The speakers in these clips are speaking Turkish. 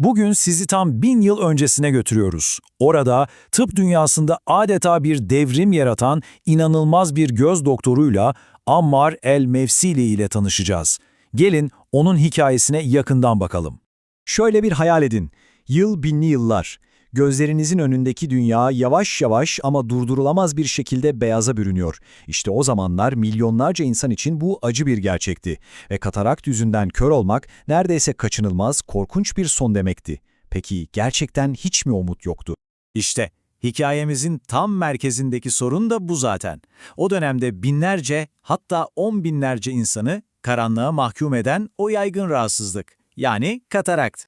Bugün sizi tam 1000 yıl öncesine götürüyoruz. Orada tıp dünyasında adeta bir devrim yaratan inanılmaz bir göz doktoruyla Ammar el-Mevsili ile tanışacağız. Gelin onun hikayesine yakından bakalım. Şöyle bir hayal edin. Yıl binli yıllar. Gözlerinizin önündeki dünya yavaş yavaş ama durdurulamaz bir şekilde beyaza bürünüyor. İşte o zamanlar milyonlarca insan için bu acı bir gerçekti. Ve katarakt yüzünden kör olmak neredeyse kaçınılmaz, korkunç bir son demekti. Peki gerçekten hiç mi umut yoktu? İşte hikayemizin tam merkezindeki sorun da bu zaten. O dönemde binlerce hatta 10 binlerce insanı karanlığa mahkum eden o yaygın rahatsızlık. Yani katarakt.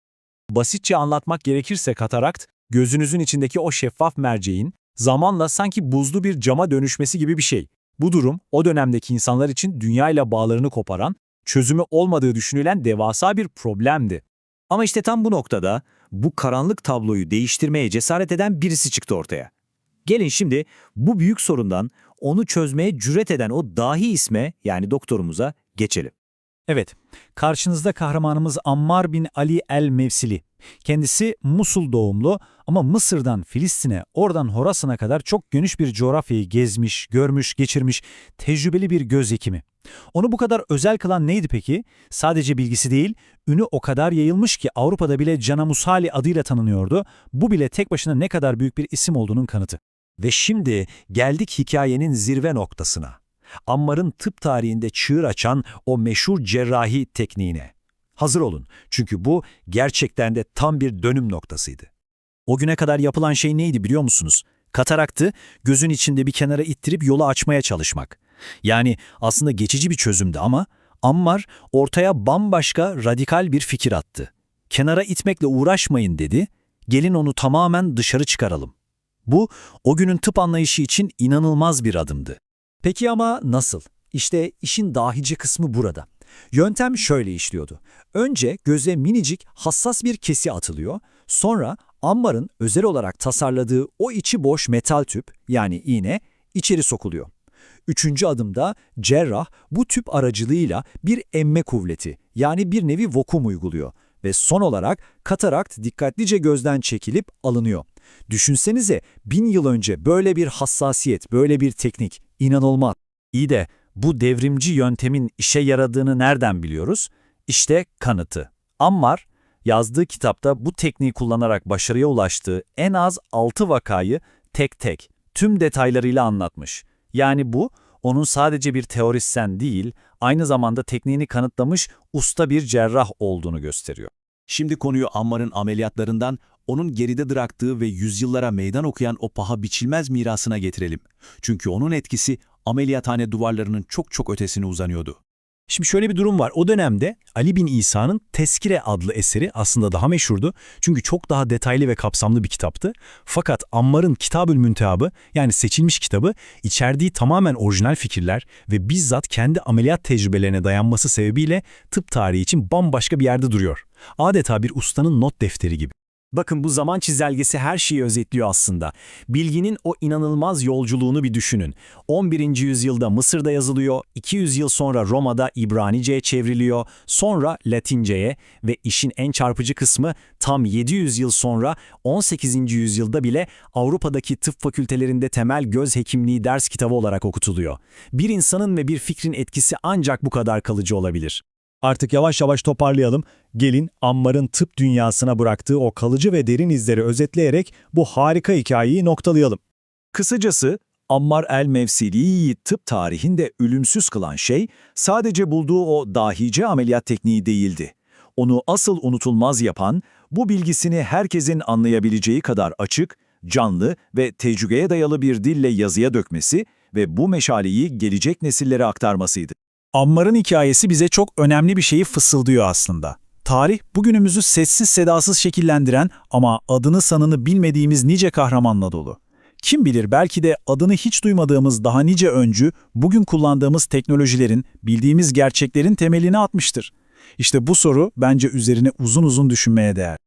Basitçe anlatmak gerekirse katarakt, gözünüzün içindeki o şeffaf merceğin zamanla sanki buzlu bir cama dönüşmesi gibi bir şey. Bu durum o dönemdeki insanlar için dünyayla bağlarını koparan, çözümü olmadığı düşünülen devasa bir problemdi. Ama işte tam bu noktada bu karanlık tabloyu değiştirmeye cesaret eden birisi çıktı ortaya. Gelin şimdi bu büyük sorundan onu çözmeye cüret eden o dahi isme yani doktorumuza geçelim. Evet, karşınızda kahramanımız Ammar bin Ali el-Mevsili. Kendisi Musul doğumlu ama Mısır'dan Filistin'e, oradan Horasan'a kadar çok geniş bir coğrafyayı gezmiş, görmüş, geçirmiş, tecrübeli bir göz hekimi. Onu bu kadar özel kılan neydi peki? Sadece bilgisi değil, ünü o kadar yayılmış ki Avrupa'da bile Canamusali adıyla tanınıyordu. Bu bile tek başına ne kadar büyük bir isim olduğunun kanıtı. Ve şimdi geldik hikayenin zirve noktasına. Ammar'ın tıp tarihinde çığır açan o meşhur cerrahi tekniğine. Hazır olun çünkü bu gerçekten de tam bir dönüm noktasıydı. O güne kadar yapılan şey neydi biliyor musunuz? Kataraktı, gözün içinde bir kenara ittirip yolu açmaya çalışmak. Yani aslında geçici bir çözümdü ama Ammar ortaya bambaşka radikal bir fikir attı. Kenara itmekle uğraşmayın dedi, gelin onu tamamen dışarı çıkaralım. Bu, o günün tıp anlayışı için inanılmaz bir adımdı. Peki ama nasıl? İşte işin dahice kısmı burada. Yöntem şöyle işliyordu. Önce göze minicik, hassas bir kesi atılıyor. Sonra Ammar'ın özel olarak tasarladığı o içi boş metal tüp, yani iğne, içeri sokuluyor. Üçüncü adımda cerrah bu tüp aracılığıyla bir emme kuvveti, yani bir nevi vakum uyguluyor. Ve son olarak katarakt dikkatlice gözden çekilip alınıyor. Düşünsenize 1000 yıl önce böyle bir hassasiyet, böyle bir teknik, inanılmaz. İyi de bu devrimci yöntemin işe yaradığını nereden biliyoruz? İşte kanıtı. Ammar, yazdığı kitapta bu tekniği kullanarak başarıya ulaştığı en az 6 vakayı tek tek, tüm detaylarıyla anlatmış. Yani bu, onun sadece bir teorisyen değil, aynı zamanda tekniğini kanıtlamış usta bir cerrah olduğunu gösteriyor. Şimdi konuyu Ammar'ın ameliyatlarından onun geride bıraktığı ve yüzyıllara meydan okuyan o paha biçilmez mirasına getirelim. Çünkü onun etkisi ameliyathane duvarlarının çok çok ötesine uzanıyordu. Şimdi şöyle bir durum var. O dönemde Ali bin İsa'nın Teskire adlı eseri aslında daha meşhurdu. Çünkü çok daha detaylı ve kapsamlı bir kitaptı. Fakat Ammar'ın Kitab-ül Müntehabı, yani seçilmiş kitabı, içerdiği tamamen orijinal fikirler ve bizzat kendi ameliyat tecrübelerine dayanması sebebiyle tıp tarihi için bambaşka bir yerde duruyor. Adeta bir ustanın not defteri gibi. Bakın bu zaman çizelgesi her şeyi özetliyor aslında. Bilginin o inanılmaz yolculuğunu bir düşünün. 11. yüzyılda Mısır'da yazılıyor, 200 yıl sonra Roma'da İbranice'ye çevriliyor, sonra Latince'ye ve işin en çarpıcı kısmı tam 700 yıl sonra 18. yüzyılda bile Avrupa'daki tıp fakültelerinde temel göz hekimliği ders kitabı olarak okutuluyor. Bir insanın ve bir fikrin etkisi ancak bu kadar kalıcı olabilir. Artık yavaş yavaş toparlayalım. Gelin Ammar'ın tıp dünyasına bıraktığı o kalıcı ve derin izleri özetleyerek bu harika hikayeyi noktalayalım. Kısacası Ammar el-Mevsili'yi tıp tarihinde ölümsüz kılan şey sadece bulduğu o dahice ameliyat tekniği değildi. Onu asıl unutulmaz yapan, bu bilgisini herkesin anlayabileceği kadar açık, canlı ve tecrübeye dayalı bir dille yazıya dökmesi ve bu meşaleyi gelecek nesillere aktarmasıydı. Ammar'ın hikayesi bize çok önemli bir şeyi fısıldıyor aslında. Tarih, bugünümüzü sessiz sedasız şekillendiren ama adını sanını bilmediğimiz nice kahramanla dolu. Kim bilir belki de adını hiç duymadığımız daha nice öncü, bugün kullandığımız teknolojilerin, bildiğimiz gerçeklerin temelini atmıştır. İşte bu soru bence üzerine uzun uzun düşünmeye değer.